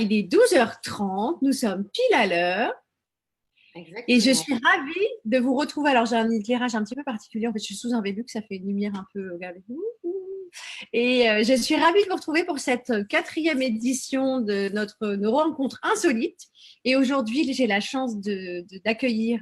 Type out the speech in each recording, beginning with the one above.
il est 12h30, nous sommes pile à l'heure. Exactement. Et je suis ravie de vous retrouver. Alors, j'ai un éclairage un petit peu particulier. En fait, je suis sous un Vélux, ça fait une lumière un peu. Regardez. Et je suis ravie de vous retrouver pour cette 4e édition de nos rencontres insolites. Et aujourd'hui, j'ai la chance d'accueillir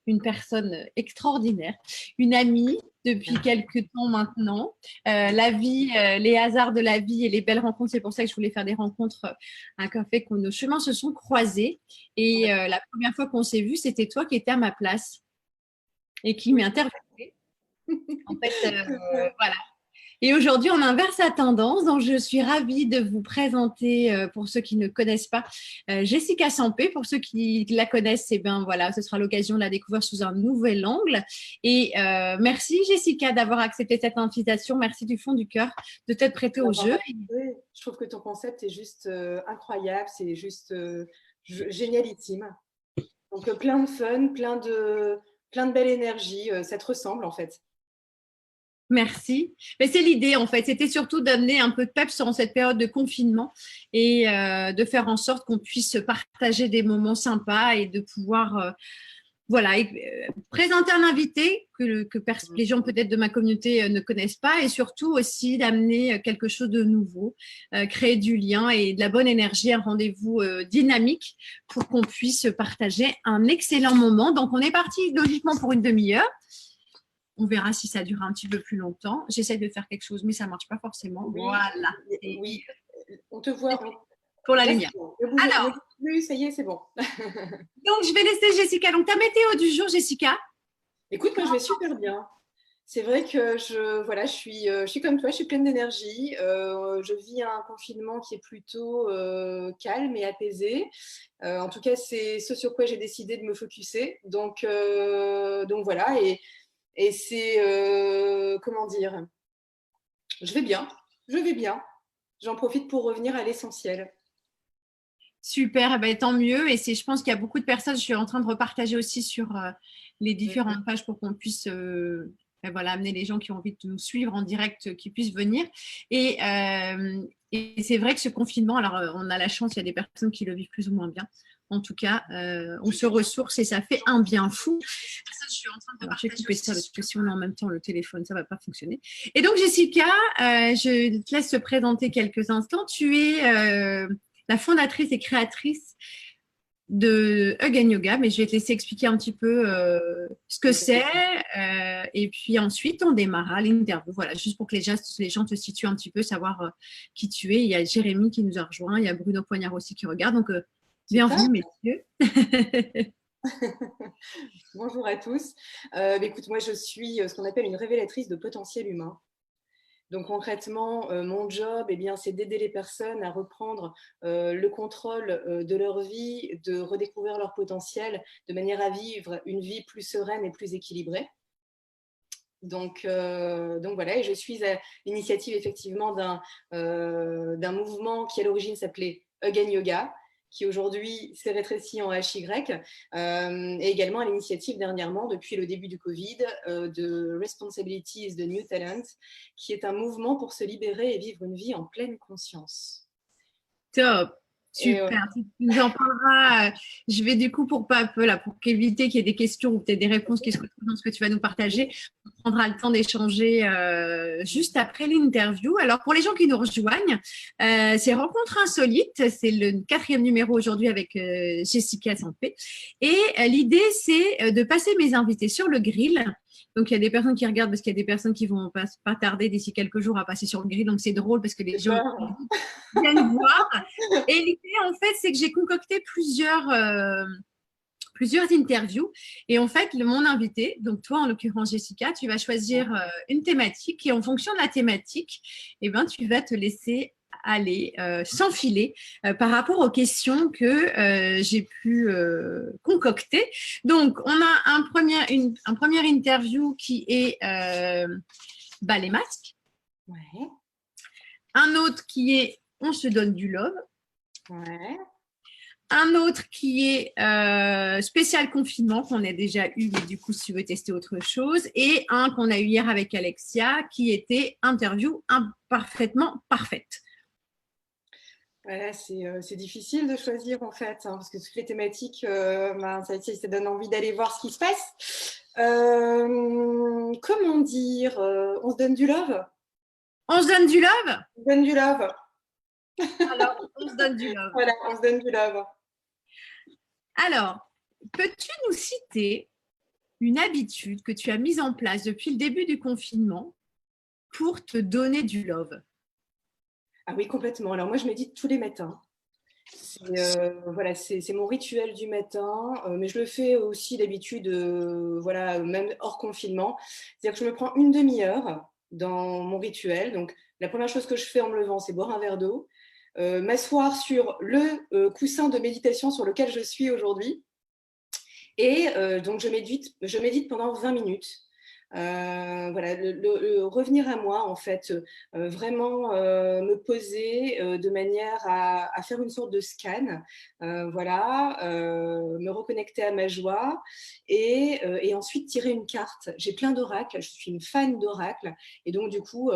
une personne extraordinaire, une amie depuis quelques temps maintenant. La vie, les hasards de la vie et les belles rencontres, c'est pour ça que je voulais faire des rencontres, un café, que nos chemins se sont croisés. Et la première fois qu'on s'est vu, c'était toi qui étais à ma place et qui m'interviewait. En fait, voilà. Et aujourd'hui, on inverse la tendance. Donc, je suis ravie de vous présenter, pour ceux qui ne connaissent pas, Jessica Sampé. Pour ceux qui la connaissent, eh ben voilà, ce sera l'occasion de la découvrir sous un nouvel angle. Et merci Jessica d'avoir accepté cette invitation. Merci du fond du cœur de t'être prêtée au jeu. Je trouve que ton concept est juste incroyable, c'est juste génialissime. Donc plein de fun, plein de belle énergie, ça te ressemble en fait. Merci. Mais c'est l'idée, en fait. C'était surtout d'amener un peu de peps en cette période de confinement et de faire en sorte qu'on puisse partager des moments sympas et de pouvoir présenter un invité que les gens peut-être de ma communauté ne connaissent pas et surtout aussi d'amener quelque chose de nouveau, créer du lien et de la bonne énergie, un rendez-vous dynamique pour qu'on puisse partager un excellent moment. Donc, on est parti logiquement pour une demi-heure. On verra si ça dure un petit peu plus longtemps. J'essaie de faire quelque chose, mais ça ne marche pas forcément. Oui, voilà. Oui, on te voit. Pour la lumière. Alors, ça y est, c'est bon. Donc, je vais laisser Jessica. Donc, ta météo du jour, Jessica? Écoute, moi, je vais super bien. C'est vrai que je suis comme toi, je suis pleine d'énergie. Je vis un confinement qui est plutôt calme et apaisé. En tout cas, c'est ce sur quoi j'ai décidé de me focuser. Donc voilà. Et c'est, comment dire, je vais bien. J'en profite pour revenir à l'essentiel. Super, eh ben, tant mieux. Et je pense qu'il y a beaucoup de personnes, je suis en train de repartager aussi sur les différentes pages pour qu'on puisse amener les gens qui ont envie de nous suivre en direct, qui puissent venir. Et c'est vrai que ce confinement, alors on a la chance, il y a des personnes qui le vivent plus ou moins bien. En tout cas, on se ressource et ça fait un bien fou. Alors, j'ai coupé ça parce que si on a en même temps le téléphone, ça ne va pas fonctionner. Et donc, Jessica, je te laisse te présenter quelques instants. Tu es la fondatrice et créatrice de Hug and Yoga, mais je vais te laisser expliquer un petit peu ce que c'est. Et puis ensuite, on démarrera l'interview. Voilà, juste pour que les gens te situent un petit peu, savoir qui tu es. Il y a Jérémy qui nous a rejoint, il y a Bruno Poignard aussi qui regarde. Donc, bienvenue, messieurs. Bonjour à tous. Écoute, moi, je suis ce qu'on appelle une révélatrice de potentiel humain. Donc concrètement, mon job, c'est d'aider les personnes à reprendre le contrôle de leur vie, de redécouvrir leur potentiel, de manière à vivre une vie plus sereine et plus équilibrée. Donc voilà, et je suis à l'initiative effectivement d'un mouvement qui à l'origine s'appelait Hug and Yoga, qui aujourd'hui s'est rétréci en HY, et également à l'initiative dernièrement, depuis le début du Covid, de Responsibilities de New Talent, qui est un mouvement pour se libérer et vivre une vie en pleine conscience. Top. Super, tu nous en parleras. Je vais du coup, pour éviter qu'il y ait des questions ou peut-être des réponses qui se retrouvent dans ce que tu vas nous partager, on prendra le temps d'échanger juste après l'interview. Alors, pour les gens qui nous rejoignent, c'est Rencontre Insolite. C'est le 4e numéro aujourd'hui avec Jessica Sampé. Et l'idée, c'est de passer mes invités sur le grill. Donc, il y a des personnes qui regardent parce qu'il y a des personnes qui vont pas tarder d'ici quelques jours à passer sur le grill. Donc, c'est drôle parce que les gens viennent voir. Et l'idée, en fait, c'est que j'ai concocté plusieurs interviews. Et en fait, mon invité, donc toi, en l'occurrence, Jessica, tu vas choisir une thématique et en fonction de la thématique, tu vas te laisser aller s'enfiler par rapport aux questions que j'ai pu concocter. Donc, on a un premier interview qui est les masques. Ouais. Un autre qui est on se donne du love. Ouais. Un autre qui est spécial confinement, qu'on a déjà eu, mais du coup, si tu veux tester autre chose. Et un qu'on a eu hier avec Alexia, qui était interview imparfaitement parfaite. Voilà, c'est difficile de choisir en fait, hein, parce que toutes les thématiques, ça donne envie d'aller voir ce qui se passe. Comment dire, on se donne du love? On se donne du love? On se donne du love. Alors, on se donne du love. Voilà, on se donne du love. Alors, peux-tu nous citer une habitude que tu as mise en place depuis le début du confinement pour te donner du love? Ah oui, complètement. Alors moi, je médite tous les matins. Voilà, c'est mon rituel du matin, mais je le fais aussi d'habitude, voilà, même hors confinement. C'est-à-dire que je me prends une demi-heure dans mon rituel. Donc, la première chose que je fais en me levant, c'est boire un verre d'eau, m'asseoir sur le coussin de méditation sur lequel je suis aujourd'hui. Et donc, je médite pendant 20 minutes. Voilà, revenir à moi, en fait, vraiment me poser de manière à faire une sorte de scan, voilà, me reconnecter à ma joie et ensuite tirer une carte. J'ai plein d'oracles, je suis une fan d'oracles et donc du coup,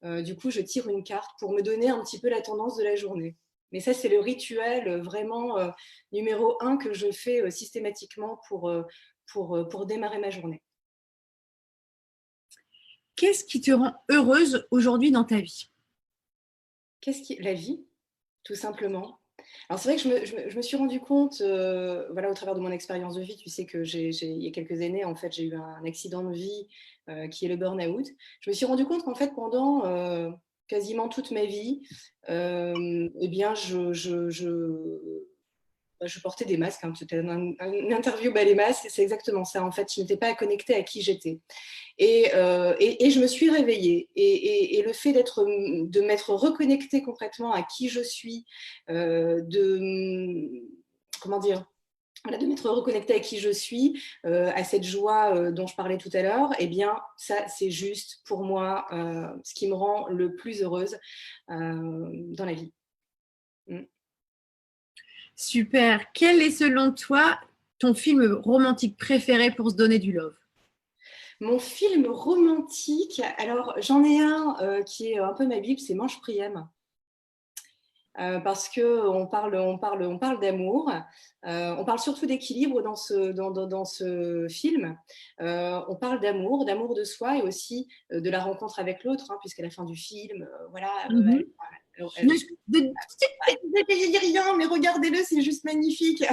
je tire une carte pour me donner un petit peu la tendance de la journée. Mais ça, c'est le rituel vraiment numéro 1 que je fais systématiquement pour démarrer ma journée. Qu'est-ce qui te rend heureuse aujourd'hui dans ta vie? La vie, tout simplement. Alors c'est vrai que je me suis rendu compte, voilà, au travers de mon expérience de vie, tu sais que il y a quelques années, en fait, j'ai eu un accident de vie qui est le burn-out. Je me suis rendu compte qu'en fait, pendant quasiment toute ma vie, eh bien, je portais des masques, hein, c'était une interview bas les masques, c'est exactement ça. En fait, je n'étais pas connectée à qui j'étais. Et je me suis réveillée. Et le fait de m'être reconnectée complètement à qui je suis, comment dire, voilà, de m'être reconnectée à qui je suis, à cette joie dont je parlais tout à l'heure, eh bien, ça, c'est juste pour moi ce qui me rend le plus heureuse dans la vie. Mm. Super. Quel est selon toi ton film romantique préféré pour se donner du love? Mon film romantique, alors j'en ai un qui est un peu ma bible, c'est Mange Priam. Parce qu'on on parle d'amour, on parle surtout d'équilibre dans ce film. On parle d'amour, d'amour de soi et aussi de la rencontre avec l'autre, hein, puisqu'à la fin du film, voilà, Mhm. je dis rien, mais regardez-le, c'est juste magnifique.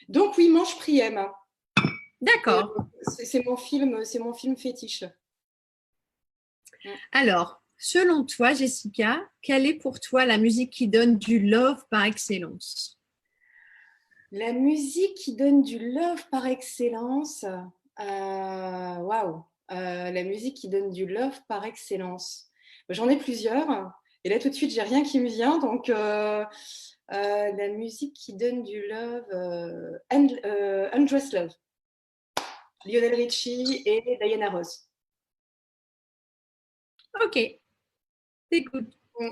Donc oui, Mange Priem. D'accord. C'est mon film fétiche. Alors, selon toi, Jessica, quelle est pour toi la musique qui donne du love par excellence? La musique qui donne du love par excellence. Waouh! La musique qui donne du love par excellence. J'en ai plusieurs. Et là, tout de suite, j'ai rien qui me vient. Donc, la musique qui donne du love. Undressed Love. Lionel Richie et Diana Ross. Ok, écoute. Mm.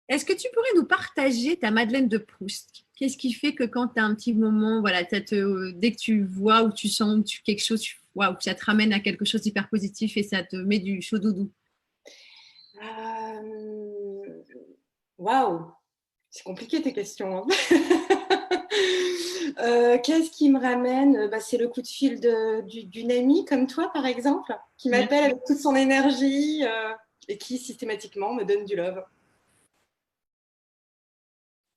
Est-ce que tu pourrais nous partager ta Madeleine de Proust? Qu'est-ce qui fait que quand tu as un petit moment, voilà, dès que tu vois ou tu sens quelque chose, waouh, ça te ramène à quelque chose d'hyper positif et ça te met du chaud doudou? Waouh! C'est compliqué tes questions, hein. Qu'est-ce qui me ramène? C'est le coup de fil d'une amie comme toi, par exemple, qui m'appelle avec toute son énergie et qui systématiquement me donne du love.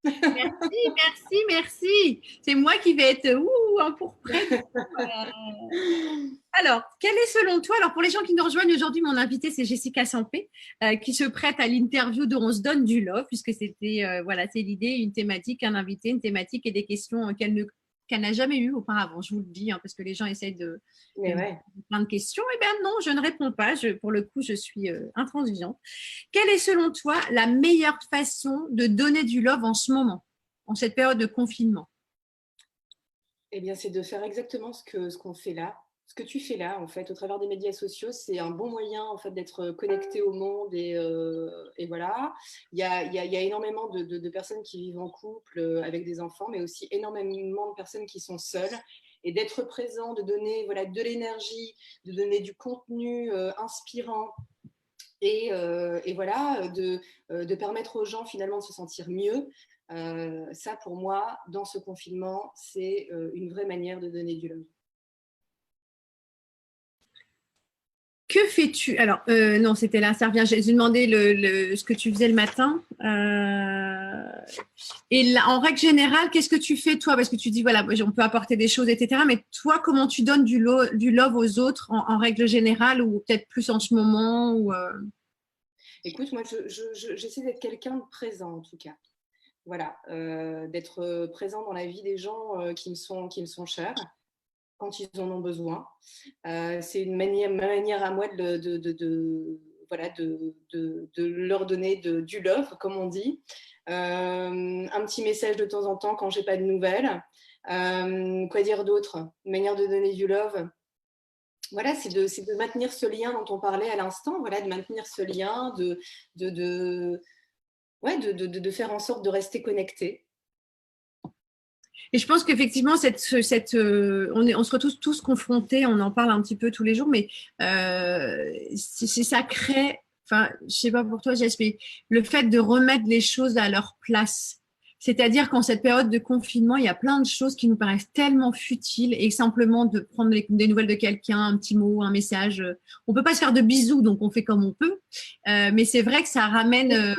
Merci, merci, merci. C'est moi qui vais être empourprée. Alors, quel est selon toi, alors pour les gens qui nous rejoignent aujourd'hui, mon invité c'est Jessica Sampé, qui se prête à l'interview de On se donne du love, puisque c'était, voilà, c'est l'idée, une thématique, un invité, une thématique et des questions qu'elle n'a jamais eues auparavant, je vous le dis, hein, parce que les gens essayent Mais me ouais. poser plein de questions. Eh bien non, je ne réponds pas, pour le coup, je suis intransigeante. Quelle est selon toi la meilleure façon de donner du love en ce moment, en cette période de confinement? Eh bien, c'est de faire exactement ce qu'on fait là. Ce que tu fais là, en fait, au travers des médias sociaux, c'est un bon moyen, en fait, d'être connecté au monde et voilà. Il y a énormément de personnes qui vivent en couple avec des enfants, mais aussi énormément de personnes qui sont seules. Et d'être présent, de donner voilà, de l'énergie, de donner du contenu inspirant, et voilà, de permettre aux gens finalement de se sentir mieux. Ça, pour moi, dans ce confinement, c'est une vraie manière de donner du love. Que fais-tu? Alors, non, c'était là, ça revient. J'ai demandé ce que tu faisais le matin. Et là, en règle générale, qu'est-ce que tu fais toi? Parce que tu dis, voilà, on peut apporter des choses, etc. Mais toi, comment tu donnes du love aux autres en règle générale ou peut-être plus en ce moment ou, Écoute, moi, j'essaie d'être quelqu'un de présent, en tout cas. Voilà, d'être présent dans la vie des gens qui me sont chers quand ils en ont besoin. C'est ma manière à moi voilà, de leur donner du love, comme on dit. Un petit message de temps en temps quand j'ai pas de nouvelles. Quoi dire d'autre? Une manière de donner du love. Voilà, c'est de maintenir ce lien dont on parlait à l'instant, voilà, de maintenir ce lien, de, de, ouais, de faire en sorte de rester connecté. Et je pense qu'effectivement, on se retrouve tous confrontés, on en parle un petit peu tous les jours, mais ça crée, enfin, je sais pas pour toi, Jasper, le fait de remettre les choses à leur place. C'est-à-dire qu'en cette période de confinement, il y a plein de choses qui nous paraissent tellement futiles et simplement de prendre des nouvelles de quelqu'un, un petit mot, un message. On peut pas se faire de bisous, donc on fait comme on peut. Mais c'est vrai que ça ramène.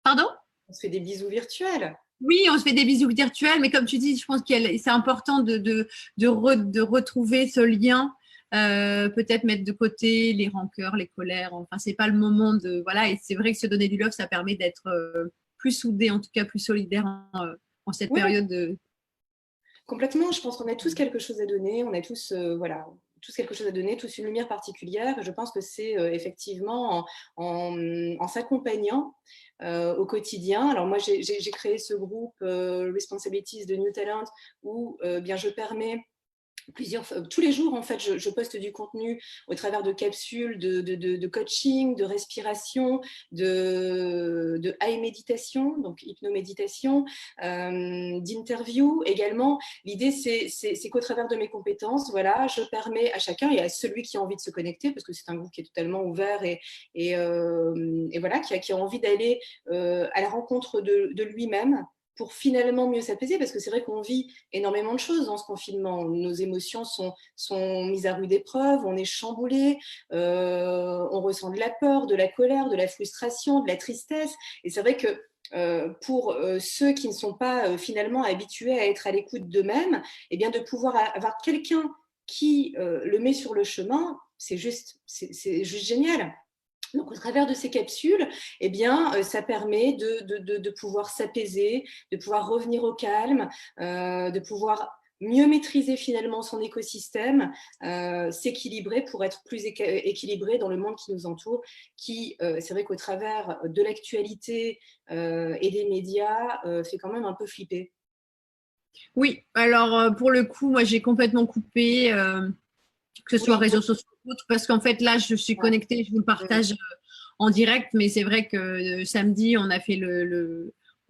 Pardon? On se fait des bisous virtuels. Oui, on se fait des bisous virtuels, mais comme tu dis, je pense que c'est important de retrouver ce lien, peut-être mettre de côté les rancœurs, les colères. Enfin, c'est pas le moment de voilà. Et c'est vrai que se donner du love, ça permet d'être plus soudé, en tout cas plus solidaire en cette Ouais, période de. complètement. Je pense qu'on a tous quelque chose à donner. On a tous, voilà, tous quelque chose à donner, tous une lumière particulière. Je pense que c'est effectivement en s'accompagnant au quotidien. Alors moi, j'ai créé ce groupe Responsibilities de New Talent où bien je permets tous les jours, en fait, je poste du contenu au travers de capsules de coaching, de respiration, de high méditation, donc hypnoméditation, d'interview également. L'idée, c'est qu'au travers de mes compétences, voilà, je permets à chacun et à celui qui a envie de se connecter, parce que c'est un groupe qui est totalement ouvert et voilà, qui a envie d'aller à la rencontre de lui-même pour finalement mieux s'apaiser, parce que c'est vrai qu'on vit énormément de choses dans ce confinement. Nos émotions sont mises à rude épreuve, on est chamboulé, on ressent de la peur, de la colère, de la frustration, de la tristesse. Et c'est vrai que pour ceux qui ne sont pas finalement habitués à être à l'écoute d'eux-mêmes, eh bien de pouvoir avoir quelqu'un qui le met sur le chemin, c'est juste génial. Donc, au travers de ces capsules, eh bien, ça permet de pouvoir s'apaiser, de pouvoir revenir au calme, de pouvoir mieux maîtriser finalement son écosystème, s'équilibrer pour être plus équilibré dans le monde qui nous entoure, qui, c'est vrai qu'au travers de l'actualité et des médias, fait quand même un peu flipper. Oui, alors pour le coup, moi j'ai complètement coupé, que ce soit Oui, réseaux sociaux ou autres, parce qu'en fait là, je suis ouais. connectée, je vous le partage en direct, mais c'est vrai que samedi, on a fait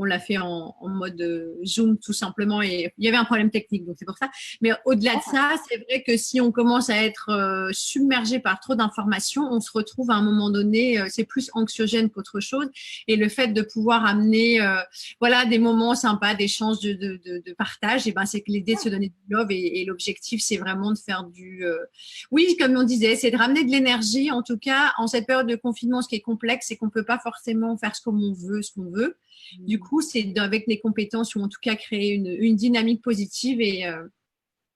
on l'a fait en mode Zoom tout simplement et il y avait un problème technique, donc c'est pour ça. Mais au-delà de ça, c'est vrai que si on commence à être submergé par trop d'informations, on se retrouve à un moment donné, c'est plus anxiogène qu'autre chose. Et le fait de pouvoir amener, voilà, des moments sympas, d'échanges, de partage, et ben c'est que l'idée de se donner du love et l'objectif, c'est vraiment de faire oui, comme on disait, c'est de ramener de l'énergie. En tout cas, en cette période de confinement, ce qui est complexe, c'est qu'on ne peut pas forcément faire ce qu'on veut. Du coup, c'est avec les compétences ou en tout cas créer une dynamique positive et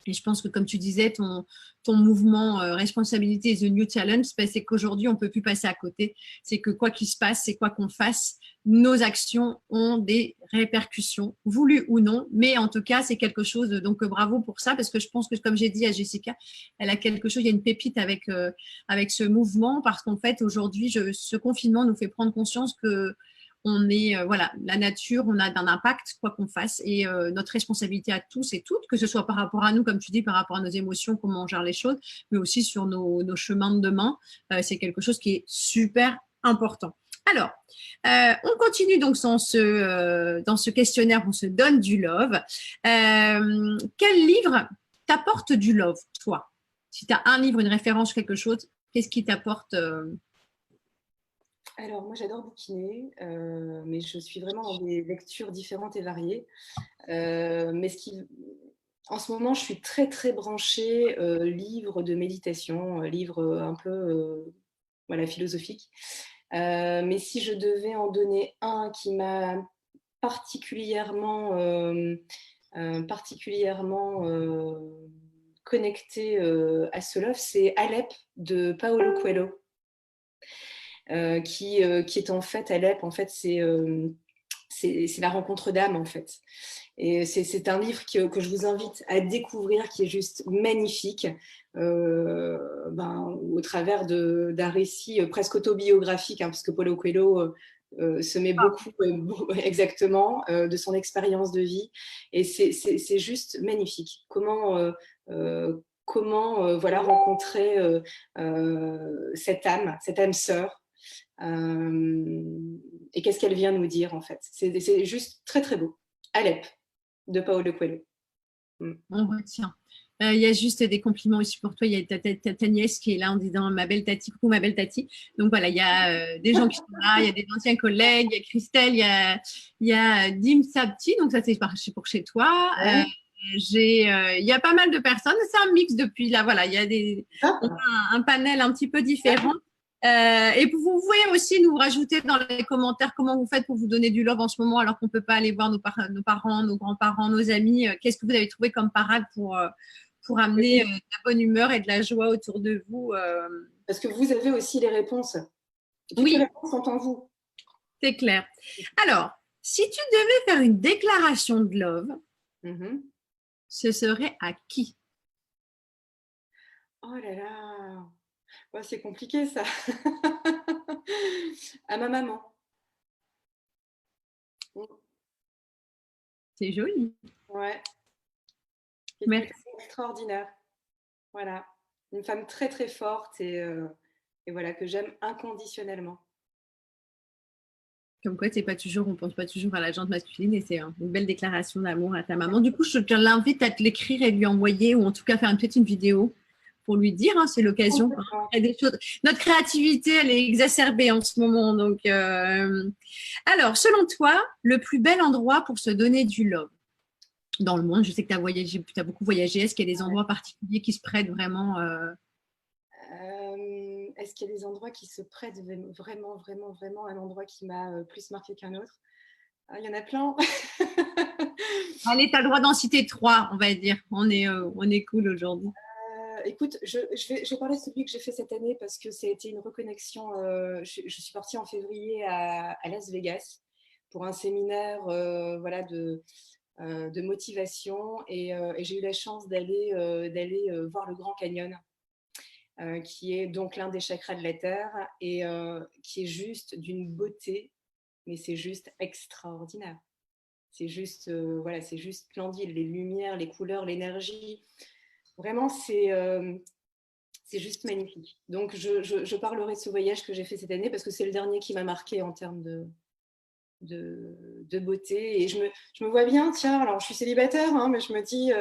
je pense que, comme tu disais, ton mouvement responsabilité is the new talent, ben, c'est qu'aujourd'hui, on ne peut plus passer à côté. C'est que quoi qu'il se passe, c'est quoi qu'on fasse, nos actions ont des répercussions, voulues ou non. Mais en tout cas, c'est quelque chose. Donc, bravo pour ça, parce que je pense que, comme j'ai dit à Jessica, elle a quelque chose, il y a une pépite avec ce mouvement, parce qu'en fait, aujourd'hui, ce confinement nous fait prendre conscience que on est, voilà, la nature, on a un impact, quoi qu'on fasse, et notre responsabilité à tous et toutes, que ce soit par rapport à nous, comme tu dis, par rapport à nos émotions, comment on gère les choses, mais aussi sur nos chemins de demain, c'est quelque chose qui est super important. Alors, on continue donc dans ce questionnaire, on se donne du love. Quel livre t'apporte du love, toi? Si tu as un livre, une référence, quelque chose, qu'est-ce qui t'apporte Alors, moi, j'adore bouquiner, mais je suis vraiment dans des lectures différentes et variées. Mais en ce moment, je suis très, très branchée livre de méditation, livre un peu voilà, philosophique. Mais si je devais en donner un qui m'a particulièrement, particulièrement connecté à ce love, c'est Alep de Paulo Coelho. Qui est en fait Alep, en fait, c'est la rencontre d'âme, en fait. Et c'est un livre que je vous invite à découvrir, qui est juste magnifique, au travers d'un récit presque autobiographique, hein, parce que Paulo Coelho se met beaucoup, exactement, de son expérience de vie. Et c'est juste magnifique. Comment voilà, rencontrer cette âme sœur. Et qu'est-ce qu'elle vient nous dire, en fait. C'est juste très, très beau. Alep, de Paolo Coelho. On retient. Il y a juste des compliments aussi pour toi. Il y a ta nièce qui est là en disant ma belle Tati, coucou ma belle Tati. Donc voilà, il y a des gens qui sont là, il y a des anciens collègues, il y a Christelle, il y a Dim Sabti, donc ça c'est pour chez toi. Ouais. Il y a pas mal de personnes, c'est un mix depuis là, voilà, il y a on a un panel un petit peu différent. Et vous pouvez aussi nous rajouter dans les commentaires comment vous faites pour vous donner du love en ce moment alors qu'on ne peut pas aller voir nos parents, nos grands-parents, nos amis. Qu'est-ce que vous avez trouvé comme parade pour amener de la bonne humeur et de la joie autour de vous Parce que vous avez aussi les réponses. Toutes les Oui, réponses sont en vous. c'est clair. Alors, si tu devais faire une déclaration de love, ce serait à qui? Oh là là, ouais, c'est compliqué ça. À ma maman. C'est joli. Ouais, qui est une Merci. femme extraordinaire. Voilà, une femme très très forte et voilà, que j'aime inconditionnellement. Comme quoi, c'est pas toujours, on pense pas toujours à la jante masculine et c'est une belle déclaration d'amour à ta maman. Du coup, je te l'invite à te l'écrire et lui envoyer ou en tout cas faire peut-être une vidéo pour lui dire, hein, c'est l'occasion. Hein. Il y a des choses. Notre créativité, elle est exacerbée en ce moment. Donc, alors, selon toi, le plus bel endroit pour se donner du love dans le monde, je sais que tu as voyagé, tu as beaucoup voyagé. Est-ce qu'il y a des endroits particuliers qui se prêtent vraiment Est-ce qu'il y a des endroits qui se prêtent vraiment, vraiment, vraiment un endroit qui m'a plus marqué qu'un autre? Il y en a plein. Allez, tu as le droit d'en citer trois, on va dire. On est cool aujourd'hui. Écoute, je vais parler de celui que j'ai fait cette année parce que ça a été une reconnexion. Je suis partie en février à Las Vegas pour un séminaire voilà, de motivation et j'ai eu la chance d'aller voir le Grand Canyon. Qui est donc l'un des chakras de la Terre et qui est juste d'une beauté, mais c'est juste extraordinaire. C'est juste, voilà, c'est juste splendide, les lumières, les couleurs, l'énergie. Vraiment, c'est juste magnifique. Donc, je parlerai de ce voyage que j'ai fait cette année parce que c'est le dernier qui m'a marqué en termes de beauté. Et je me vois bien, tiens, alors je suis célibataire, hein, mais je me dis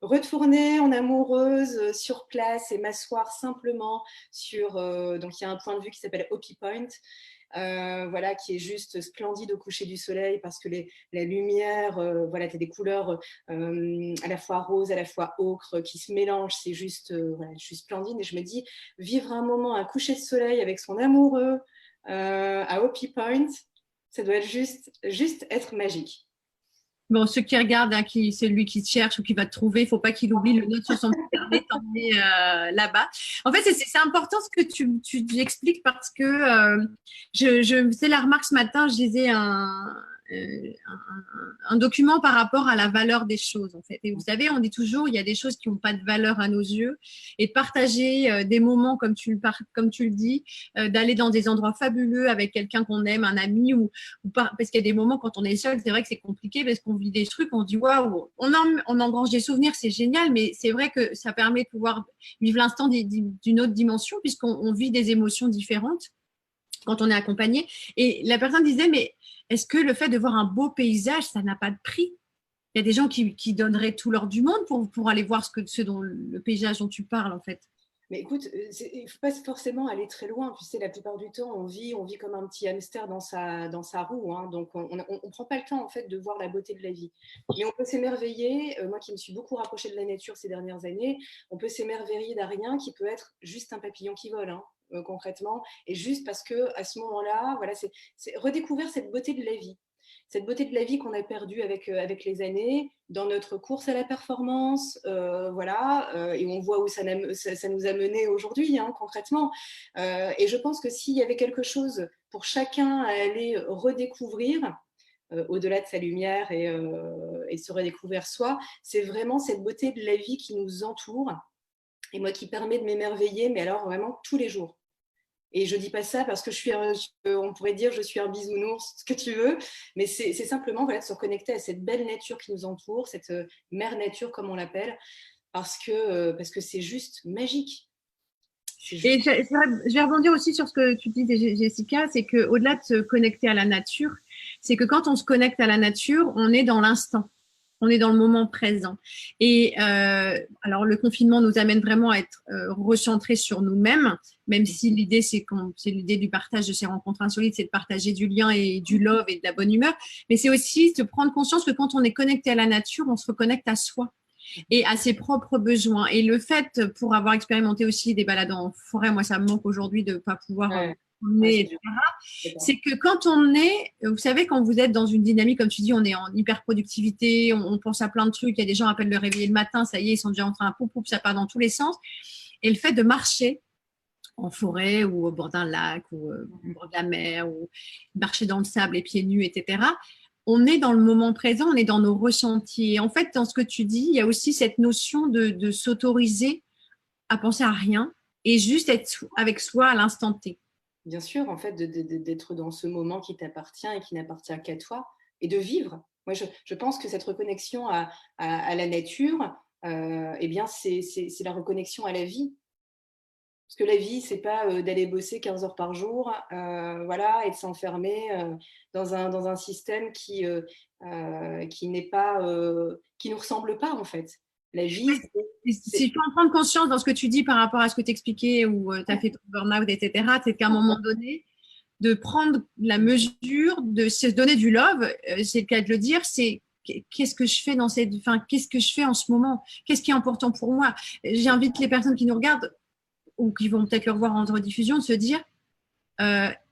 retourner en amoureuse sur place et m'asseoir simplement sur. Donc, il y a un point de vue qui s'appelle Hopi Point. Voilà, qui est juste splendide au coucher du soleil parce que la lumière, voilà, tu as des couleurs à la fois rose, à la fois ocre qui se mélangent, c'est juste, voilà, juste splendide. Et je me dis, vivre un moment, un coucher de soleil avec son amoureux à Hopi Point, ça doit être juste être magique. Bon, ceux qui regardent, hein, c'est lui qui te cherche ou qui va te trouver, il ne faut pas qu'il oublie le note sur son petit carnet, t'emmener là-bas. En fait, c'est important ce que tu expliques parce que je faisais la remarque ce matin, je disais un document par rapport à la valeur des choses, en fait. Et vous savez, on dit toujours, il y a des choses qui n'ont pas de valeur à nos yeux. Et de partager des moments, comme tu le dis, d'aller dans des endroits fabuleux avec quelqu'un qu'on aime, un ami, ou parce qu'il y a des moments quand on est seul, c'est vrai que c'est compliqué parce qu'on vit des trucs, on se dit waouh, on engrange des souvenirs, c'est génial, mais c'est vrai que ça permet de pouvoir vivre l'instant d'une autre dimension puisqu'on vit des émotions différentes quand on est accompagné. Et la personne disait, mais est-ce que le fait de voir un beau paysage, ça n'a pas de prix? Il y a des gens qui donneraient tout l'or du monde pour aller voir ce dont le paysage dont tu parles, en fait. Mais écoute, il ne faut pas forcément aller très loin. Tu sais, la plupart du temps, on vit comme un petit hamster dans sa roue. Hein. Donc, on ne prend pas le temps, en fait, de voir la beauté de la vie. Mais on peut s'émerveiller. Moi qui me suis beaucoup rapprochée de la nature ces dernières années, on peut s'émerveiller d'un rien qui peut être juste un papillon qui vole, hein, concrètement. Et juste parce qu'à ce moment-là, voilà, c'est redécouvrir cette beauté de la vie. Cette beauté de la vie qu'on a perdue avec les années, dans notre course à la performance, voilà, et on voit où ça nous a mené aujourd'hui, hein, concrètement. Et je pense que s'il y avait quelque chose pour chacun à aller redécouvrir, au-delà de sa lumière et se redécouvrir soi, c'est vraiment cette beauté de la vie qui nous entoure et moi qui permet de m'émerveiller, mais alors vraiment tous les jours. Et je dis pas ça parce que on pourrait dire je suis un bisounours, ce que tu veux, mais c'est simplement voilà, de se reconnecter à cette belle nature qui nous entoure, cette mère nature comme on l'appelle, parce que c'est juste magique. Et je vais rebondir aussi sur ce que tu dis, Jessica, c'est qu'au-delà de se connecter à la nature, c'est que quand on se connecte à la nature, on est dans l'instant. On est dans le moment présent. Et alors, le confinement nous amène vraiment à être recentrés sur nous-mêmes, même si l'idée, c'est l'idée du partage de ces rencontres insolites, c'est de partager du lien et du love et de la bonne humeur. Mais c'est aussi de prendre conscience que quand on est connecté à la nature, on se reconnecte à soi et à ses propres besoins. Et le fait, pour avoir expérimenté aussi des balades en forêt, moi, ça me manque aujourd'hui de ne pas pouvoir promener, etc. C'est que quand on est, vous savez, quand vous êtes dans une dynamique, comme tu dis, on est en hyper productivité, on pense à plein de trucs, il y a des gens qui appellent le réveiller le matin, ça y est, ils sont déjà en train de poup, ça part dans tous les sens. Et le fait de marcher en forêt ou au bord d'un lac ou au bord de la mer ou marcher dans le sable les pieds nus, etc., on est dans le moment présent, on est dans nos ressentis. Et en fait, dans ce que tu dis, il y a aussi cette notion de s'autoriser à penser à rien et juste être avec soi à l'instant T. Bien sûr, en fait, d'être dans ce moment qui t'appartient et qui n'appartient qu'à toi et de vivre. Moi, je pense que cette reconnexion à la nature, eh bien, c'est la reconnexion à la vie. Parce que la vie, c'est pas d'aller bosser 15 heures par jour, voilà, et de s'enfermer dans un système qui n'est pas, qui nous ressemble pas en fait. La vie, Si je peux en prendre conscience dans ce que tu dis par rapport à ce que tu expliquais, où tu as fait ton burn-out, etc., c'est qu'à un moment donné, de prendre la mesure, de se donner du love, c'est le cas de le dire, c'est qu'est-ce que je fais qu'est-ce que je fais en ce moment? Qu'est-ce qui est important pour moi? J'invite les personnes qui nous regardent ou qui vont peut-être le revoir en rediffusion de se dire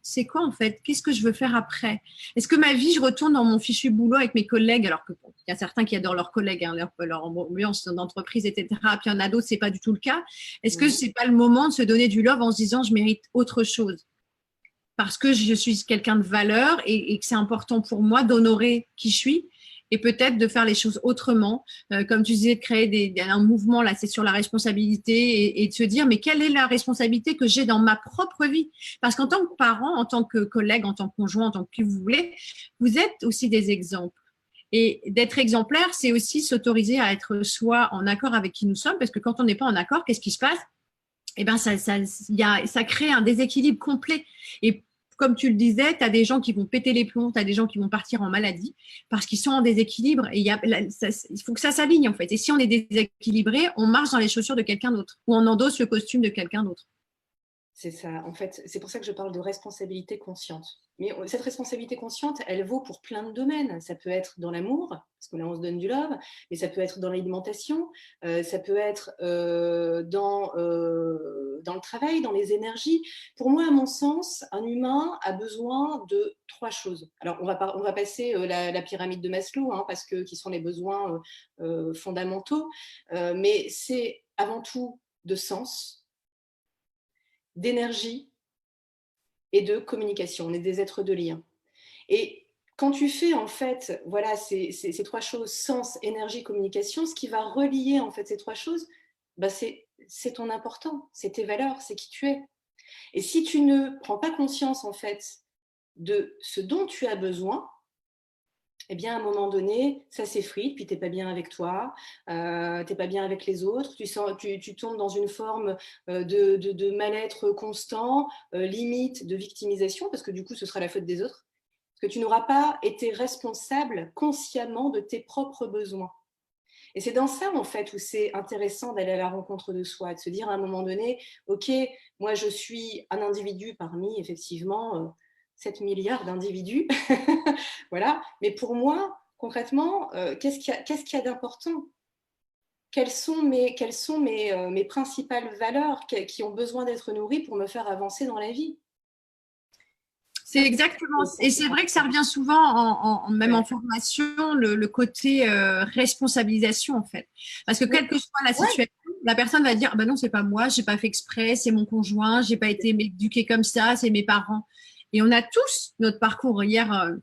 c'est quoi en fait? Qu'est-ce que je veux faire après? Est-ce que ma vie, je retourne dans mon fichu boulot avec mes collègues, alors qu'il y a certains qui adorent leurs collègues, hein, leur ambiance d'entreprise, etc. Puis il y en a d'autres, c'est pas du tout le cas. Est-ce que c'est pas le moment de se donner du love en se disant je mérite autre chose? Parce que je suis quelqu'un de valeur et que c'est important pour moi d'honorer qui je suis et peut-être de faire les choses autrement. Comme tu disais, de créer un mouvement, là, c'est sur la responsabilité et de se dire, mais quelle est la responsabilité que j'ai dans ma propre vie? Parce qu'en tant que parent, en tant que collègue, en tant que conjoint, en tant que qui vous voulez, vous êtes aussi des exemples. Et d'être exemplaire, c'est aussi s'autoriser à être soi en accord avec qui nous sommes, parce que quand on n'est pas en accord, qu'est-ce qui se passe? Eh ben, ça crée un déséquilibre complet. Et comme tu le disais, tu as des gens qui vont péter les plombs, tu as des gens qui vont partir en maladie parce qu'ils sont en déséquilibre. Et il faut que ça s'aligne, en fait. Et si on est déséquilibré, on marche dans les chaussures de quelqu'un d'autre ou on endosse le costume de quelqu'un d'autre. C'est ça, en fait, c'est pour ça que je parle de responsabilité consciente. Mais cette responsabilité consciente, elle vaut pour plein de domaines. Ça peut être dans l'amour, parce que là, on se donne du love, mais ça peut être dans l'alimentation, ça peut être dans le travail, dans les énergies. Pour moi, à mon sens, un humain a besoin de 3 choses. Alors, on va passer la pyramide de Maslow, hein, parce que qui sont les besoins fondamentaux, mais c'est avant tout de sens, d'énergie et de communication. On est des êtres de lien. Et quand tu fais en fait, voilà, ces 3 choses, sens, énergie, communication, ce qui va relier en fait ces 3 choses, bah c'est ton important, c'est tes valeurs, c'est qui tu es. Et si tu ne prends pas conscience en fait de ce dont tu as besoin, eh bien, à un moment donné, ça s'effrite, puis tu n'es pas bien avec toi, tu n'es pas bien avec les autres, tu tombes dans une forme de mal-être constant, limite de victimisation, parce que du coup, ce sera la faute des autres, parce que tu n'auras pas été responsable consciemment de tes propres besoins. Et c'est dans ça, en fait, où c'est intéressant d'aller à la rencontre de soi, de se dire à un moment donné, OK, moi, je suis un individu parmi, effectivement, 7 milliards d'individus. Voilà. Mais pour moi, concrètement, qu'est-ce qu'il y a d'important? Quelles sont mes principales valeurs qui ont besoin d'être nourries pour me faire avancer dans la vie? C'est exactement. Et c'est vrai que ça revient souvent, même en formation, le côté responsabilisation, en fait. Parce que quelle que soit la Ouais, situation, la personne va dire, ah ben non, c'est pas moi, j'ai pas fait exprès, c'est mon conjoint, j'ai pas été éduquée comme ça, c'est mes parents. Et on a tous notre parcours. Hier,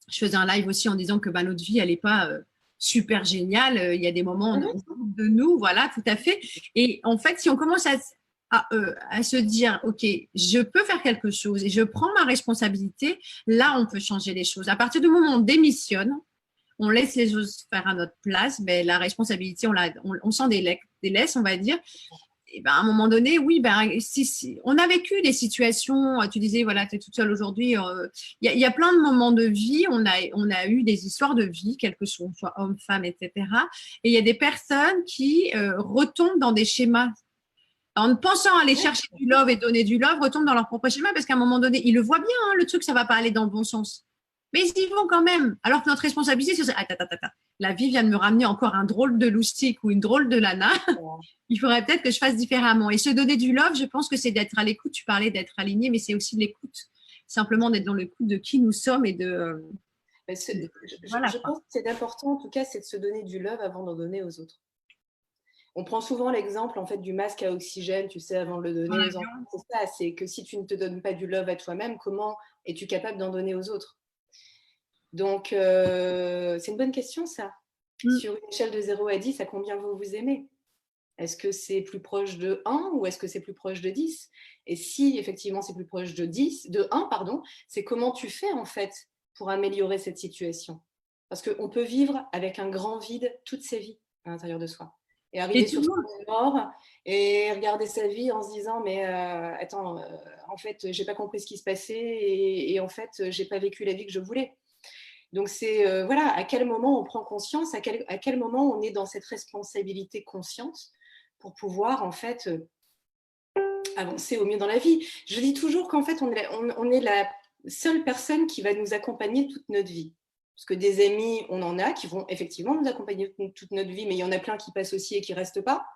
je faisais un live aussi en disant que bah, notre vie, elle n'est pas super géniale. Il y a des moments, on doute de nous, voilà, tout à fait. Et en fait, si on commence à se dire, OK, je peux faire quelque chose et je prends ma responsabilité, là, on peut changer les choses. À partir du moment où on démissionne, on laisse les choses faire à notre place, ben, la responsabilité, on s'en délaisse, on va dire. Et ben, à un moment donné, oui, ben, si, on a vécu des situations, tu disais, voilà, tu es toute seule aujourd'hui. Il y a plein de moments de vie, on a eu des histoires de vie, quel que soit homme, femme, etc. Et il y a des personnes qui retombent dans des schémas. En pensant aller chercher du love et donner du love, retombent dans leur propre schéma parce qu'à un moment donné, ils le voient bien, hein, le truc, ça va pas aller dans le bon sens. Mais ils y vont quand même. Alors que notre responsabilité, c'est la vie vient de me ramener encore un drôle de loustique ou une drôle de lana. Il faudrait peut-être que je fasse différemment. Et se donner du love, je pense que c'est d'être à l'écoute. Tu parlais d'être aligné, mais c'est aussi de l'écoute. Simplement d'être dans l'écoute de qui nous sommes et je pense que c'est important, en tout cas, c'est de se donner du love avant d'en donner aux autres. On prend souvent l'exemple en fait du masque à oxygène, tu sais, avant de le donner aux enfants. C'est ça, c'est que si tu ne te donnes pas du love à toi-même, comment es-tu capable d'en donner aux autres? Donc, c'est une bonne question, ça. Sur une échelle de 0 à 10, à combien vous vous aimez? Est-ce que c'est plus proche de 1 ou est-ce que c'est plus proche de 10? Et si effectivement c'est plus proche de 10, de 1, pardon, c'est comment tu fais en fait pour améliorer cette situation? Parce qu'on peut vivre avec un grand vide toute sa vie à l'intérieur de soi. Et arriver sur son mort et regarder sa vie en se disant mais attends, en fait j'ai pas compris ce qui se passait et en fait j'ai pas vécu la vie que je voulais. Donc c'est voilà, à quel moment on prend conscience, à quel moment on est dans cette responsabilité consciente pour pouvoir en fait avancer au mieux dans la vie. Je dis toujours qu'en fait on est la seule personne qui va nous accompagner toute notre vie. Parce que des amis, on en a qui vont effectivement nous accompagner toute notre vie, mais il y en a plein qui passent aussi et qui ne restent pas.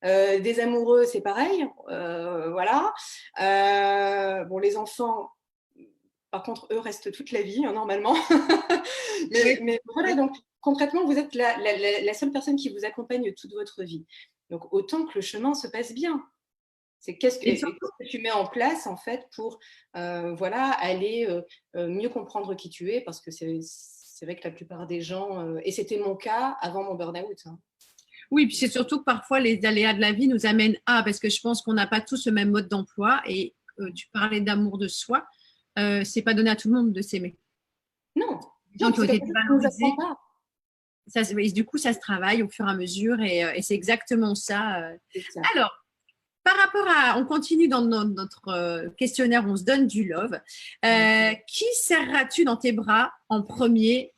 Des amoureux, c'est pareil. Voilà. Bon, les enfants, par contre, eux restent toute la vie, hein, normalement. mais voilà, donc concrètement, vous êtes la seule personne qui vous accompagne toute votre vie. Donc, autant que le chemin se passe bien. C'est qu'est-ce que tu mets en place, en fait, pour voilà, aller mieux comprendre qui tu es, parce que c'est vrai que la plupart des gens, et c'était mon cas avant mon burn-out. Hein. Oui, puis c'est surtout que parfois les aléas de la vie nous amènent parce que je pense qu'on n'a pas tous le même mode d'emploi et tu parlais d'amour de soi, c'est pas donné à tout le monde de s'aimer. Non, Les gens qui ont été valorisés, pas. Du coup, ça se travaille au fur et à mesure et c'est exactement ça. Ça. Alors, par rapport on continue dans notre questionnaire, on se donne du love. Qui serras-tu dans tes bras en premier?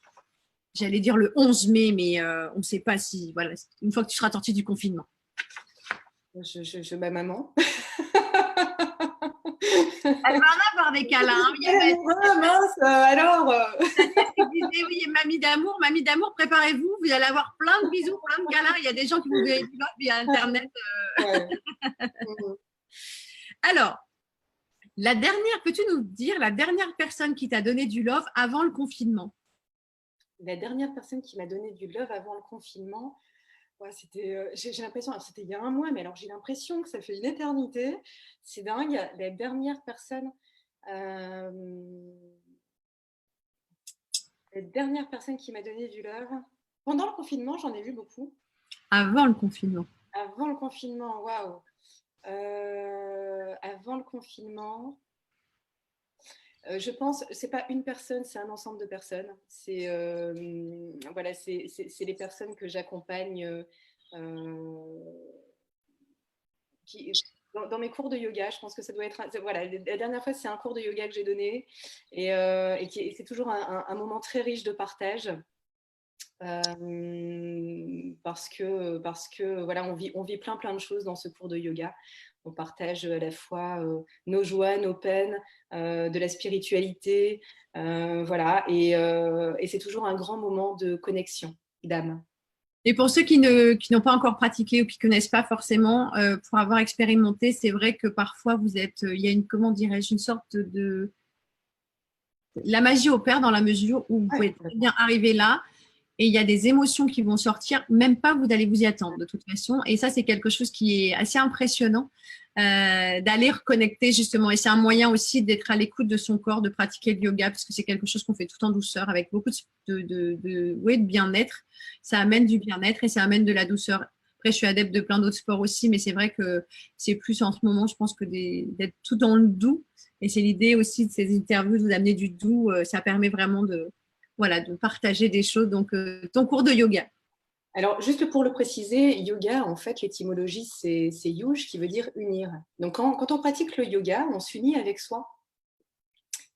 J'allais dire le 11 mai, mais on ne sait pas si, voilà, une fois que tu seras sorti du confinement. Ma maman. Elle va en avoir des câlins. Mince, alors. Disait, oui, mamie d'amour, préparez-vous, vous allez avoir plein de bisous, plein de câlins. Il y a des gens qui vous verront via Internet. Ouais. Alors, peux-tu nous dire la dernière personne qui t'a donné du love avant le confinement? La dernière personne qui m'a donné du love avant le confinement, ouais, c'était, j'ai l'impression, alors c'était il y a un mois, mais alors j'ai l'impression que ça fait une éternité. C'est dingue. La dernière personne, qui m'a donné du love, pendant le confinement, j'en ai vu beaucoup. Avant le confinement. Avant le confinement, waouh. Avant le confinement, je pense, c'est pas une personne, c'est un ensemble de personnes. C'est voilà, c'est les personnes que j'accompagne dans mes cours de yoga. Je pense que ça doit être voilà, la dernière fois c'est un cours de yoga que j'ai donné et c'est toujours un moment très riche de partage. Parce que voilà, on vit plein de choses dans ce cours de yoga. On partage à la fois nos joies, nos peines, de la spiritualité, voilà, et c'est toujours un grand moment de connexion d'âme. Et pour ceux qui n'ont pas encore pratiqué ou qui connaissent pas forcément, pour avoir expérimenté, c'est vrai que parfois il y a une, comment dirais-je, une sorte de, la magie opère dans la mesure où vous Ouais, pouvez très complètement. bien arriver là et il y a des émotions qui vont sortir, même pas vous allez vous y attendre de toute façon. Et ça, c'est quelque chose qui est assez impressionnant, d'aller reconnecter justement. Et c'est un moyen aussi d'être à l'écoute de son corps, de pratiquer le yoga, parce que c'est quelque chose qu'on fait tout en douceur, avec beaucoup ouais, de bien-être. Ça amène du bien-être et ça amène de la douceur. Après, je suis adepte de plein d'autres sports aussi, mais c'est vrai que c'est plus en ce moment, je pense, que d'être tout dans le doux. Et c'est l'idée aussi de ces interviews, de vous amener du doux. Ça permet vraiment de, voilà, de partager des choses. Donc, ton cours de yoga. Alors, juste pour le préciser, yoga, en fait, l'étymologie, c'est yuj, qui veut dire unir. Donc, quand on pratique le yoga, on s'unit avec soi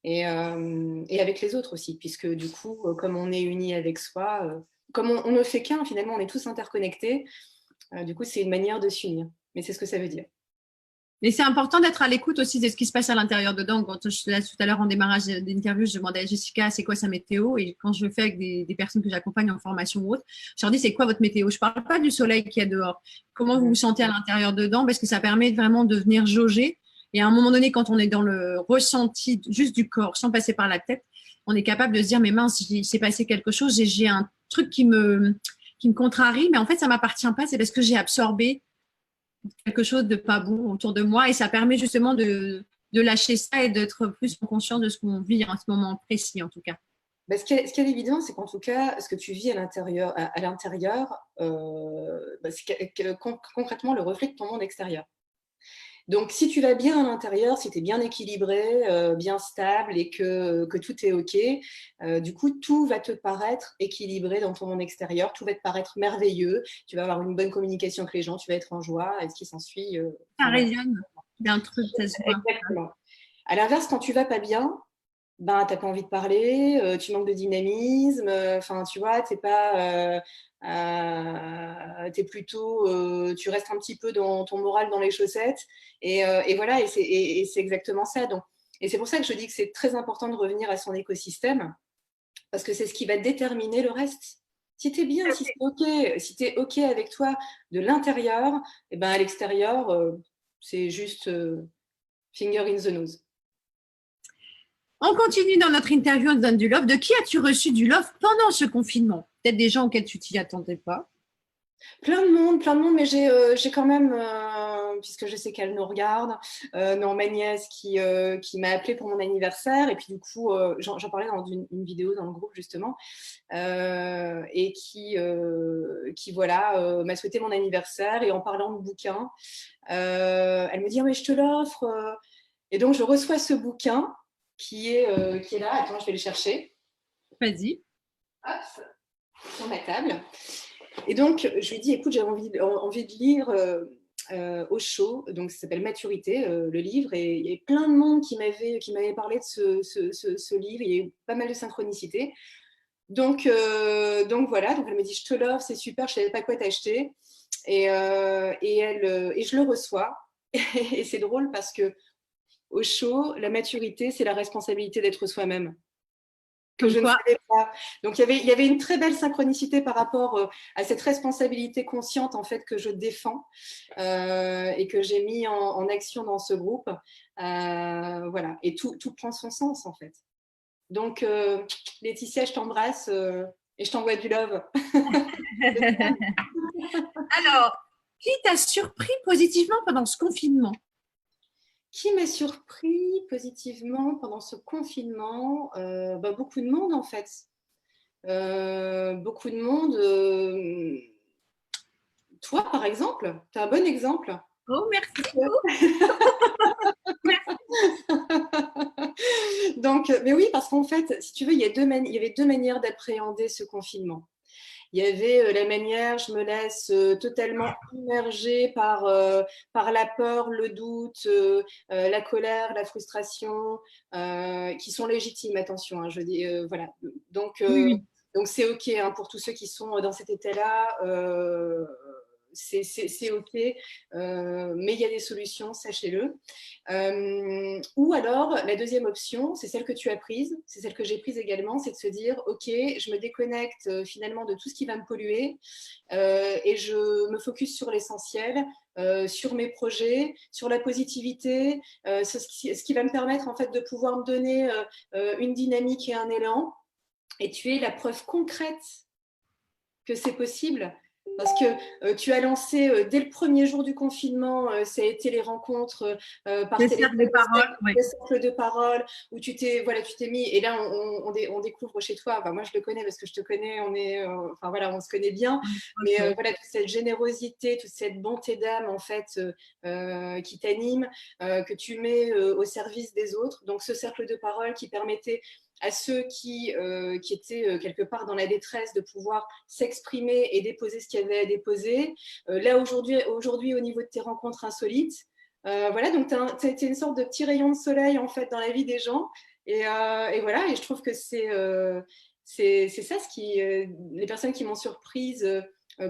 et avec les autres aussi, puisque du coup, comme on est unis avec soi, comme on ne fait qu'un, finalement, on est tous interconnectés, du coup, c'est une manière de s'unir. Mais c'est ce que ça veut dire. Mais c'est important d'être à l'écoute aussi de ce qui se passe à l'intérieur dedans. Quand là, tout à l'heure, en démarrage d'interview, je demandais à Jessica c'est quoi sa météo. Et quand je le fais avec des personnes que j'accompagne en formation ou autre, je leur dis c'est quoi votre météo. Je ne parle pas du soleil qu'il y a dehors. Comment vous vous sentez à l'intérieur dedans, parce que ça permet vraiment de venir jauger. Et à un moment donné, quand on est dans le ressenti juste du corps, sans passer par la tête, on est capable de se dire mais mince, il s'est passé quelque chose, j'ai un truc qui me contrarie, mais en fait, ça ne m'appartient pas. C'est parce que j'ai absorbé quelque chose de pas bon autour de moi et ça permet justement de lâcher ça et d'être plus conscient de ce qu'on vit en ce moment précis en tout cas. Bah, ce qui est évident, c'est qu'en tout cas, ce que tu vis à l'intérieur, bah, c'est concrètement le reflet de ton monde extérieur. Donc, si tu vas bien à l'intérieur, si tu es bien équilibré, bien stable et que tout est OK, du coup, tout va te paraître équilibré dans ton monde extérieur, tout va te paraître merveilleux, tu vas avoir une bonne communication avec les gens, tu vas être en joie et ce qui s'ensuit. Ça Enfin, voilà. résonne, il y a un truc, ça se voit. Exactement. À l'inverse, quand tu vas pas bien, ben, tu n'as pas envie de parler, tu manques de dynamisme, enfin, tu vois, t'es pas, t'es plutôt, tu restes un petit peu dans ton moral dans les chaussettes, et voilà, et c'est exactement ça. Donc, et c'est pour ça que je dis que c'est très important de revenir à son écosystème, parce que c'est ce qui va déterminer le reste. Si tu es bien, si tu es OK avec toi de l'intérieur, et ben à l'extérieur, c'est juste finger in the nose. On continue dans notre interview, on te donne du love. De qui as-tu reçu du love pendant ce confinement? Peut-être des gens auxquels tu t'y attendais pas. Plein de monde, mais j'ai quand même, puisque je sais qu'elle nous regarde, non, ma nièce qui m'a appelée pour mon anniversaire, et puis du coup, j'en parlais dans une vidéo dans le groupe justement, et qui voilà, m'a souhaité mon anniversaire, et en parlant de bouquin, elle me dit: ah, mais je te l'offre. Et donc, je reçois ce bouquin qui est là. Attends, je vais le chercher. Vas-y. Hop, sur ma table. Et donc, je lui ai dit, écoute, j'avais envie de lire au chaud, donc ça s'appelle Maturité, le livre, et il y avait plein de monde qui m'avait parlé de ce livre, il y a eu pas mal de synchronicité. Donc voilà, donc elle me dit, je te l'offre, c'est super, je ne savais pas quoi t'acheter, et je le reçois, et c'est drôle parce que au chaud, la maturité, c'est la responsabilité d'être soi-même, que Comme je ne quoi, savais pas. Donc il y avait une très belle synchronicité par rapport à cette responsabilité consciente en fait que je défends, et que j'ai mis en action dans ce groupe. Voilà, et tout prend son sens en fait. Donc Laetitia, je t'embrasse, et je t'envoie du love. alors, qui t'a surpris positivement pendant ce confinement? Qui m'a surpris positivement pendant ce confinement? Bah, beaucoup de monde en fait. Beaucoup de monde. Toi, par exemple, tu as un bon exemple. Oh, merci beaucoup. Donc, mais oui, parce qu'en fait, si tu veux, il y avait deux manières d'appréhender ce confinement. Il y avait la manière, je me laisse totalement immerger par la peur, le doute, la colère, la frustration, qui sont légitimes, attention, hein, je dis, voilà. Donc, Oui, oui. Donc, c'est OK hein, pour tous ceux qui sont dans cet état-là. C'est OK, mais il y a des solutions, sachez-le. Ou alors, la deuxième option, c'est celle que tu as prise, c'est celle que j'ai prise également, c'est de se dire, OK, je me déconnecte finalement de tout ce qui va me polluer et je me focus sur l'essentiel, sur mes projets, sur la positivité, ce qui va me permettre en fait de pouvoir me donner une dynamique et un élan. Et tu es la preuve concrète que c'est possible. Parce que tu as lancé dès le premier jour du confinement, ça a été les rencontres par téléphone, le cercle de parole, où tu t'es mis. Et là, on découvre chez toi. Enfin, moi, je le connais parce que je te connais. On se connaît bien. Mais voilà, toute cette générosité, toute cette bonté d'âme en fait qui t'anime, que tu mets au service des autres. Donc, ce cercle de parole qui permettait à ceux qui étaient quelque part dans la détresse de pouvoir s'exprimer et déposer ce qu'il y avait à déposer. Là, aujourd'hui, au niveau de tes rencontres insolites, voilà, donc tu as été une sorte de petit rayon de soleil en fait dans la vie des gens. Et voilà, et je trouve que c'est ça les personnes qui m'ont surprise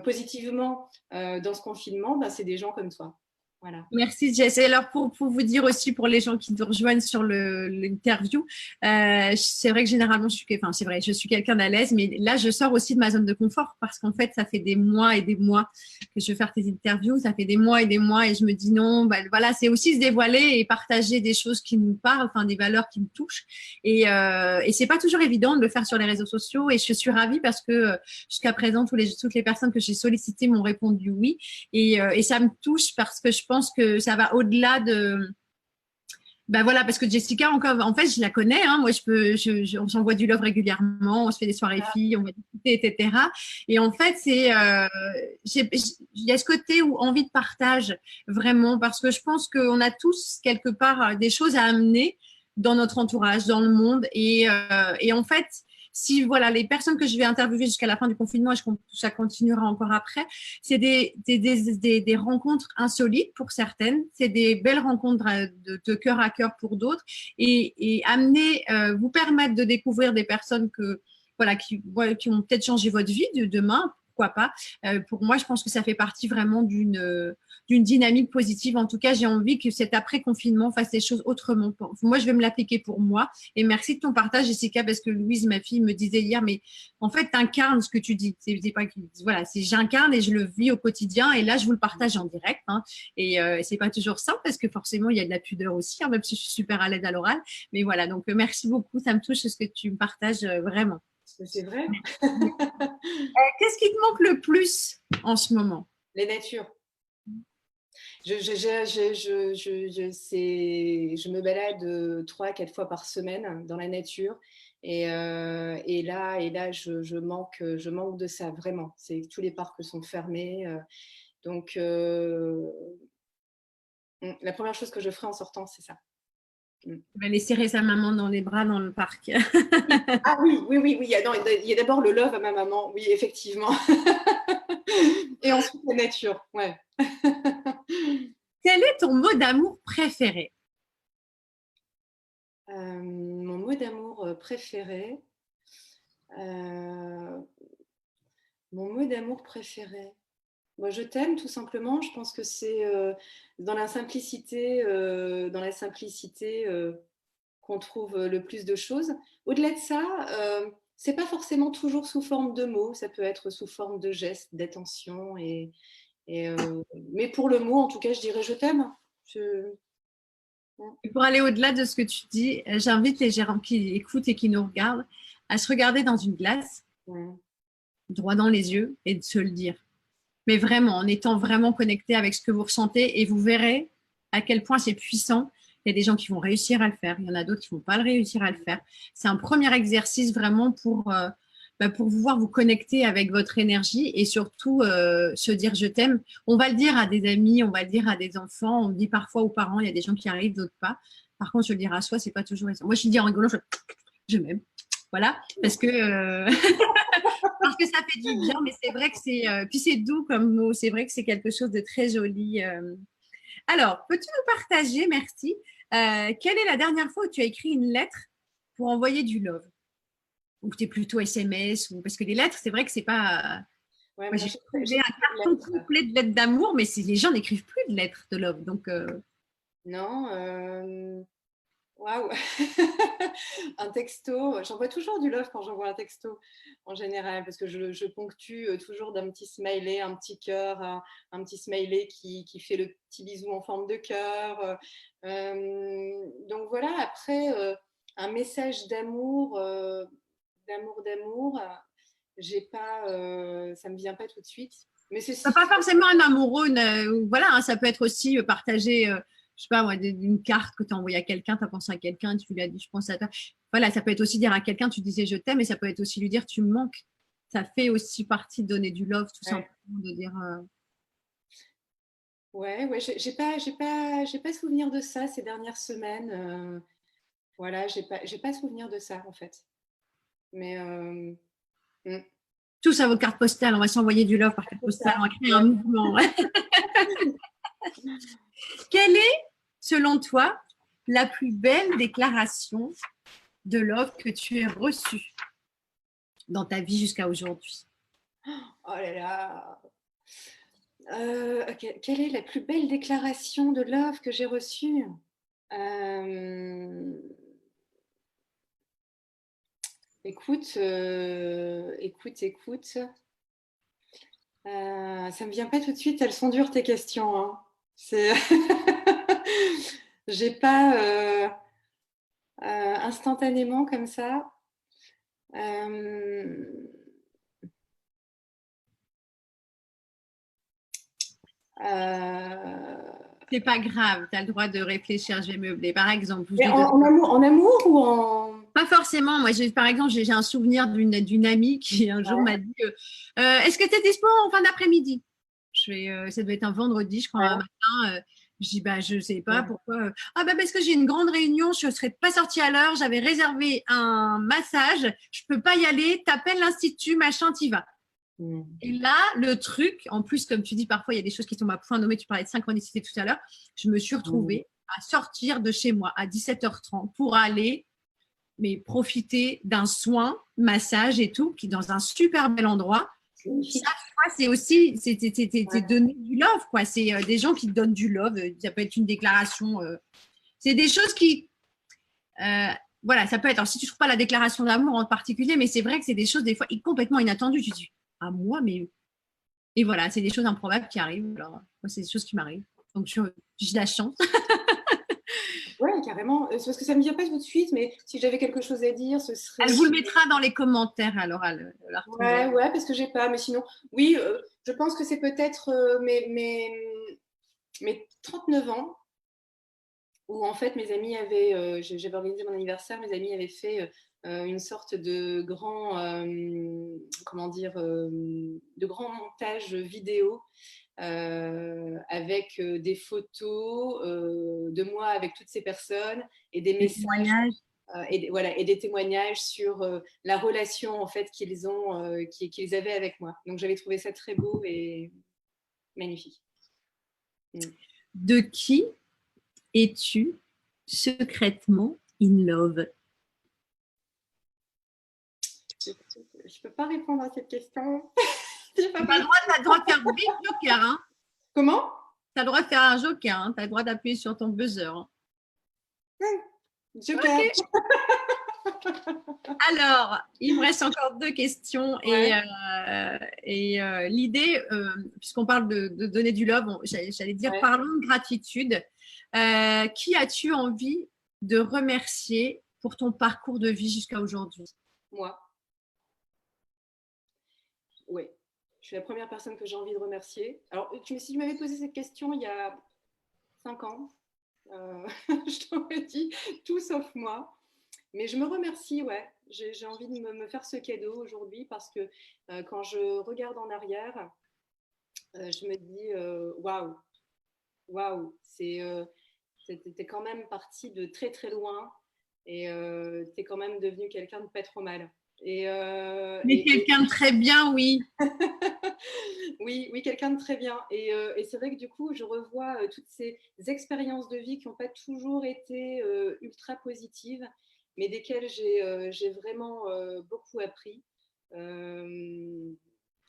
positivement dans ce confinement, ben, c'est des gens comme toi. Voilà. Merci Jess. Et alors pour vous dire aussi pour les gens qui nous rejoignent sur l'interview, c'est vrai que généralement je suis quelqu'un d'à l'aise, mais là je sors aussi de ma zone de confort parce qu'en fait ça fait des mois et des mois que je veux faire tes interviews, ça fait des mois et je me dis non, bah, voilà, c'est aussi se dévoiler et partager des choses qui nous parlent, enfin des valeurs qui me touchent et c'est pas toujours évident de le faire sur les réseaux sociaux et je suis ravie parce que jusqu'à présent toutes les personnes que j'ai sollicitées m'ont répondu oui et ça me touche parce que je pense que ça va au-delà de. Ben voilà, parce que Jessica, encore, en fait, je la connais. Hein, moi, on s'envoie du love régulièrement, on se fait des soirées filles, on va discuter, etc. Et en fait, il y a ce côté où envie de partage vraiment, parce que je pense qu'on a tous quelque part des choses à amener dans notre entourage, dans le monde, et en fait, si voilà les personnes que je vais interviewer jusqu'à la fin du confinement, et ça continuera encore après, c'est des rencontres insolites pour certaines, c'est des belles rencontres de cœur à cœur pour d'autres, et amener, vous permettre de découvrir des personnes qui ont peut-être changé votre vie de demain. Pourquoi pas. Pour moi, je pense que ça fait partie vraiment d'une dynamique positive. En tout cas, j'ai envie que cet après-confinement fasse les choses autrement. Moi, je vais me l'appliquer pour moi. Et merci de ton partage, Jessica, parce que Louise, ma fille, me disait hier, mais en fait, tu incarnes ce que tu dis. J'incarne et je le vis au quotidien. Et là, je vous le partage en direct. Hein. Et c'est pas toujours simple parce que forcément, il y a de la pudeur aussi, hein, même si je suis super à l'aise à l'oral. Mais voilà, donc merci beaucoup. Ça me touche ce que tu me partages vraiment. C'est vrai. Qu'est-ce qui te manque le plus en ce moment? Les natures. Je me balade 3-4 fois par semaine dans la nature et là je manque de ça vraiment. Tous les parcs sont fermés, donc la première chose que je ferai en sortant, c'est ça. Je vais aller serrer sa maman dans les bras dans le parc. Ah oui. Il y a d'abord le love à ma maman, oui, effectivement. Et ensuite la nature, ouais. Quel est ton mot d'amour préféré? Mon mot d'amour préféré. Mon mot d'amour préféré. Moi, je t'aime tout simplement. Je pense que c'est dans la simplicité, qu'on trouve le plus de choses. Au-delà de ça, c'est pas forcément toujours sous forme de mots. Ça peut être sous forme de gestes, d'attention. Mais pour le mot, en tout cas, je dirais je t'aime. Et pour aller au-delà de ce que tu dis, j'invite les gérants qui écoutent et qui nous regardent à se regarder dans une glace, droit dans les yeux, et de se le dire. Mais vraiment, en étant vraiment connecté avec ce que vous ressentez, et vous verrez à quel point c'est puissant. Il y a des gens qui vont réussir à le faire, il y en a d'autres qui ne vont pas le réussir à le faire. C'est un premier exercice vraiment pour pouvoir vous connecter avec votre énergie et surtout se dire je t'aime. On va le dire à des amis, on va le dire à des enfants, on le dit parfois aux parents, il y a des gens qui arrivent, d'autres pas. Par contre, je le dire à soi, c'est pas toujours évident. Moi, je dis en rigolant, je m'aime. Voilà, parce que parce que ça fait du bien, mais c'est vrai que puis c'est doux comme mot, c'est vrai que c'est quelque chose de très joli. Alors, peux-tu nous partager, merci, quelle est la dernière fois où tu as écrit une lettre pour envoyer du love? ou tu es plutôt SMS ou... Parce que les lettres, c'est vrai que c'est pas. Ouais, Moi, moi, j'ai trouvé j'ai un fait de carton lettres. complet de lettres d'amour, mais les gens n'écrivent plus de lettres de love. Donc, Non, waouh! Un texto, j'envoie toujours du love quand j'envoie un texto en général, parce que je ponctue toujours d'un petit smiley, un petit cœur, un petit smiley qui fait le petit bisou en forme de cœur. Donc voilà, après, un message d'amour, d'amour, j'ai pas, ça me vient pas tout de suite. Mais ceci pas dit, forcément un amoureux, voilà, hein, ça peut être aussi partager, je sais pas moi, une carte que tu as envoyée à quelqu'un, tu as pensé à quelqu'un, tu lui as dit je pense à toi. Voilà, ça peut être aussi dire à quelqu'un, tu disais je t'aime, et ça peut être aussi lui dire tu me manques. Ça fait aussi partie de donner du love, tout ouais. simplement, de dire. Ouais, ouais, j'ai pas souvenir de ça ces dernières semaines. Voilà, j'ai pas souvenir de ça en fait. Mais mm, Tous à vos cartes postales, on va s'envoyer du love par carte c'est postale, ça. on va créer un Ouais. mouvement. Ouais. Quelle est, selon toi, la plus belle déclaration de love que tu aies reçue dans ta vie jusqu'à aujourd'hui? Oh là là. Quelle est la plus belle déclaration de love que j'ai reçue? Euh, écoute. Ça me vient pas tout de suite. Elles sont dures tes questions, hein. C'est, j'ai pas instantanément comme ça. Euh, euh, C'est pas grave, tu as le droit de réfléchir, je vais meubler. Par exemple, je Mais te donne. en amour ou en... Pas forcément. Moi, par exemple, j'ai un souvenir d'une amie qui un jour Ouais, m'a dit est-ce que tu es dispo en fin d'après-midi? Ça devait être un vendredi, je crois, un ouais, matin. Je dis bah, je sais pas ouais. pourquoi. Ah, bah, parce que j'ai une grande réunion, je ne serais pas sortie à l'heure, j'avais réservé un massage, je peux pas y aller, t'appelles l'institut, machin, t'y vas. Mm. Et là, le truc, en plus, comme tu dis, parfois, il y a des choses qui tombent à point nommé. Tu parlais de synchronicité tout à l'heure. Je me suis Mm. retrouvée à sortir de chez moi à 17h30 pour aller mais profiter d'un soin, massage et tout, qui est dans un super bel endroit. C'est Ça, magnifique. tu vois, c'est aussi, c'est Ouais. donner du love, quoi. C'est des gens qui te donnent du love. Ça peut être une déclaration. C'est des choses qui, euh, voilà, ça peut être. Alors, si tu trouves pas la déclaration d'amour en particulier, mais c'est vrai que c'est des choses des fois complètement inattendues. Tu te dis, ah moi, mais et voilà, c'est des choses improbables qui arrivent. Alors, moi, c'est des choses qui m'arrivent. Donc, j'ai de la chance. Ouais, carrément. C'est parce que ça ne me vient pas tout de suite, mais si j'avais quelque chose à dire, ce Elle serait... vous le mettra dans les commentaires, alors, elle la Ouais, retrouver. ouais, parce que j'ai pas. Mais sinon, oui, je pense que c'est peut-être mes 39 ans, où en fait mes amis avaient, j'avais organisé mon anniversaire, mes amis avaient fait une sorte de grand, comment dire, de grand montage vidéo avec des photos de moi avec toutes ces personnes et des Les messages témoignages. voilà, et des témoignages sur la relation en fait qu'ils avaient avec moi. Donc j'avais trouvé ça très beau et magnifique. Mm. De qui es-tu secrètement in love? Je peux pas répondre à cette question. J'ai pas Tu as beaucoup. le droit de faire big joker, hein. Comment? Tu as le droit de faire un joker, hein. Tu as le droit d'appuyer sur ton buzzer, hein. Joker. Ok. Alors, il me reste encore deux questions. Ouais. L'idée, puisqu'on parle de donner du love, j'allais dire, Ouais. parlons de gratitude. Qui as-tu envie de remercier pour ton parcours de vie jusqu'à aujourd'hui? Moi. Oui. Je suis la première personne que j'ai envie de remercier. Alors, si tu m'avais posé cette question il y a 5 ans, je t'aurais dit tout sauf moi. Mais je me remercie, ouais. J'ai envie de me faire ce cadeau aujourd'hui parce que quand je regarde en arrière, je me dis waouh, waouh, t'es quand même parti de très très loin et t'es quand même devenu quelqu'un de pas trop mal. Mais quelqu'un de très bien, oui. Oui, oui, quelqu'un de très bien. Et c'est vrai que du coup, je revois toutes ces expériences de vie qui n'ont pas toujours été ultra positives. mais desquels j'ai vraiment beaucoup appris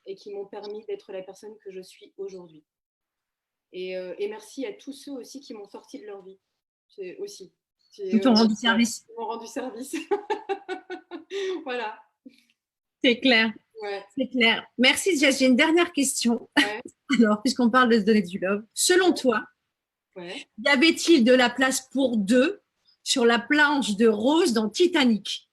et qui m'ont permis d'être la personne que je suis aujourd'hui. Et merci à tous ceux aussi qui m'ont sorti de leur vie. C'est aussi. Ils t'ont rendu service. Ils m'ont rendu service. Voilà. C'est clair. Ouais. C'est clair. Merci, Jess. J'ai une dernière question. Ouais. Alors, puisqu'on parle de se donner du love, selon toi, Ouais. y avait-il de la place pour deux sur la planche de Rose dans Titanic?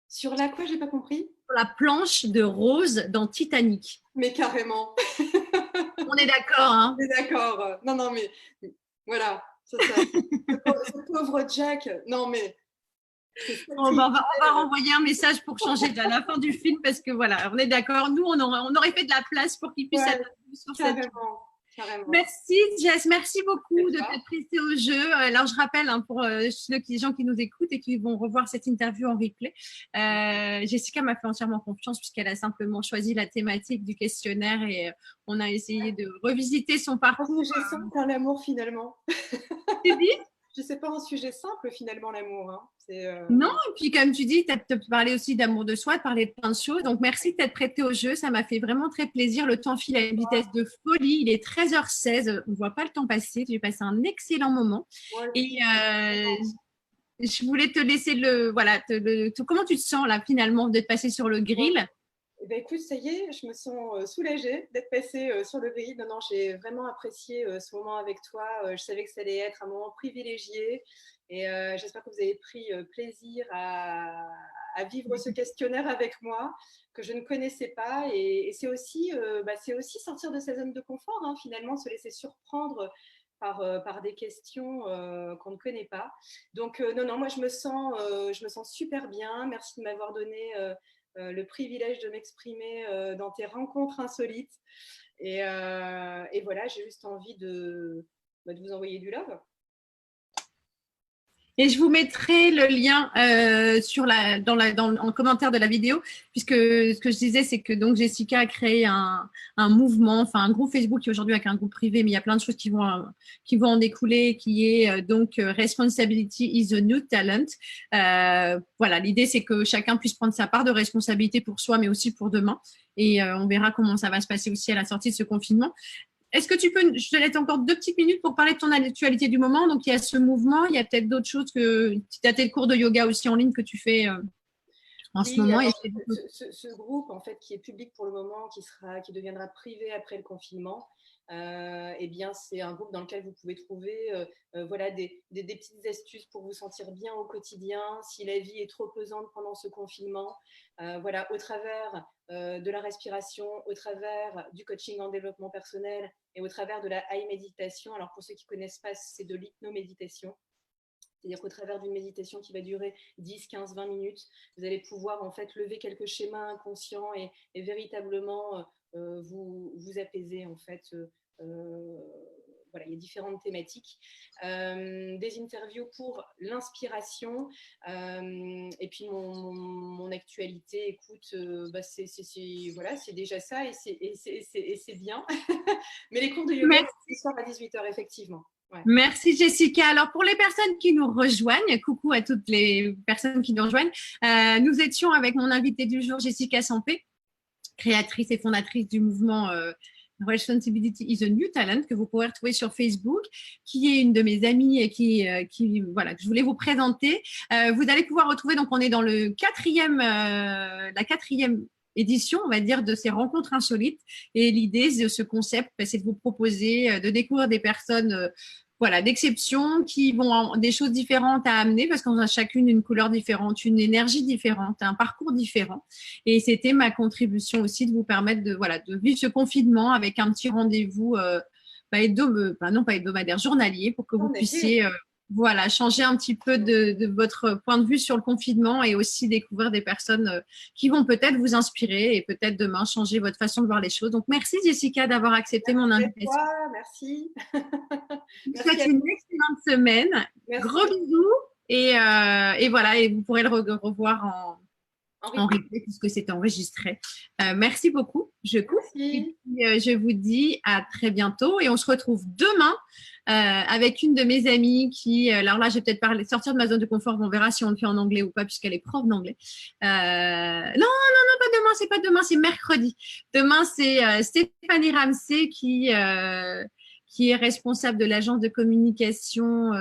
Sur la quoi, j'ai pas compris. Sur la planche de Rose dans Titanic. Mais carrément. On est d'accord, hein? On est d'accord. Non, non, mais voilà. Ce pauvre Jack. Non, mais. On va renvoyer un message pour changer à la fin du film parce que voilà, on est d'accord. Nous, on aurait fait de la place pour qu'il puisse être sur cette. Carrément. Merci Jess, merci beaucoup de t'être prêtée au jeu. Alors je rappelle pour les gens qui nous écoutent et qui vont revoir cette interview en replay, Jessica m'a fait entièrement confiance puisqu'elle a simplement choisi la thématique du questionnaire et on a essayé de revisiter son parcours. C'est un sujet simple, l'amour finalement. Tu dis? Je sais pas un sujet simple finalement l'amour. Hein. Non, et puis comme tu dis, tu as parlé aussi d'amour de soi, de parler de plein de choses. Donc merci de t'être prêté au jeu, ça m'a fait vraiment très plaisir. Le temps file à une vitesse de folie. Il est 13h16, on ne voit pas le temps passer. J'ai passé un excellent moment. Ouais, et je voulais te laisser comment tu te sens là finalement d'être passé sur le grill? Eh ben, écoute, ça y est, je me sens soulagée d'être passée sur le grill. Non, j'ai vraiment apprécié ce moment avec toi. Je savais que ça allait être un moment privilégié et j'espère que vous avez pris plaisir à vivre ce questionnaire avec moi que je ne connaissais pas. Et c'est aussi sortir de sa zone de confort, hein, finalement, se laisser surprendre par des questions qu'on ne connaît pas. Donc, non, moi, je me sens super bien. Merci de m'avoir donné le privilège de m'exprimer dans tes rencontres insolites. Et voilà, j'ai juste envie de vous envoyer du love. Et je vous mettrai le lien en commentaire de la vidéo, puisque ce que je disais, c'est que donc Jessica a créé un mouvement, enfin un groupe Facebook qui est aujourd'hui avec un groupe privé, mais il y a plein de choses qui vont en découler, qui est donc Responsibility is a New Talent. Voilà, l'idée c'est que chacun puisse prendre sa part de responsabilité pour soi, mais aussi pour demain. Et on verra comment ça va se passer aussi à la sortie de ce confinement. Est-ce que tu peux, je te laisse encore 2 petites minutes pour parler de ton actualité du moment. Donc, il y a ce mouvement, il y a peut-être d'autres choses que tu as tes cours de yoga aussi en ligne que tu fais en ce moment. Alors, ce groupe, en fait, qui est public pour le moment, qui deviendra privé après le confinement, eh bien, c'est un groupe dans lequel vous pouvez trouver des petites astuces pour vous sentir bien au quotidien, si la vie est trop pesante pendant ce confinement. Au travers de la respiration, au travers du coaching en développement personnel et au travers de la high méditation. Alors, pour ceux qui ne connaissent pas, c'est de l'hypnoméditation. C'est-à-dire qu'au travers d'une méditation qui va durer 10, 15, 20 minutes, vous allez pouvoir en fait lever quelques schémas inconscients et véritablement vous apaiser en fait. Il y a différentes thématiques, des interviews pour l'inspiration et puis mon actualité. Écoute, c'est déjà ça et c'est bien. Mais les cours de yoga, c'est ce soir à 18h, effectivement. Ouais. Merci Jessica. Alors pour les personnes qui nous rejoignent, coucou à toutes les personnes qui nous rejoignent, nous étions avec mon invitée du jour, Jessica Sampé, créatrice et fondatrice du mouvement Responsibility is a New Talent que vous pourrez retrouver sur Facebook, qui est une de mes amies et que je voulais vous présenter. Vous allez pouvoir retrouver, donc on est dans la quatrième édition, on va dire, de ces rencontres insolites. Et l'idée de ce concept, c'est de vous proposer de découvrir des personnes d'exception qui vont avoir des choses différentes à amener parce qu'on a chacune une couleur différente, une énergie différente, un parcours différent. Et c'était ma contribution aussi de vous permettre de vivre ce confinement avec un petit rendez-vous, non pas hebdomadaire, journalier, pour que vous puissiez changer un petit peu de votre point de vue sur le confinement et aussi découvrir des personnes qui vont peut-être vous inspirer et peut-être demain changer votre façon de voir les choses. Donc, merci Jessica d'avoir accepté mon invitation. Merci. Je vous souhaite une excellente semaine. Merci. Gros bisous et vous pourrez le revoir En en replay. replay puisque c'est enregistré. Merci beaucoup. Je coupe et Merci. puis, je vous dis à très bientôt et on se retrouve demain avec une de mes amies qui, alors là, je vais peut-être sortir de ma zone de confort. On verra si on le fait en anglais ou pas puisqu'elle est prof d'anglais. Non, pas demain, c'est pas demain, c'est mercredi. Demain, c'est Stéphanie Ramsey qui est responsable de l'agence de communication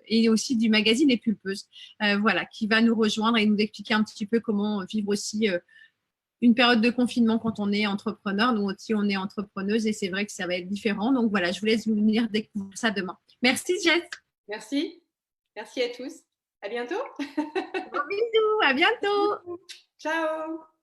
et aussi du magazine Les Pulpeuses. Voilà, qui va nous rejoindre et nous expliquer un petit peu comment vivre aussi une période de confinement quand on est entrepreneur. Nous aussi, on est entrepreneuse et c'est vrai que ça va être différent. Donc voilà, je vous laisse venir découvrir ça demain. Merci Jess. Merci. Merci à tous. À bientôt. Gros bisous, à bientôt. Ciao.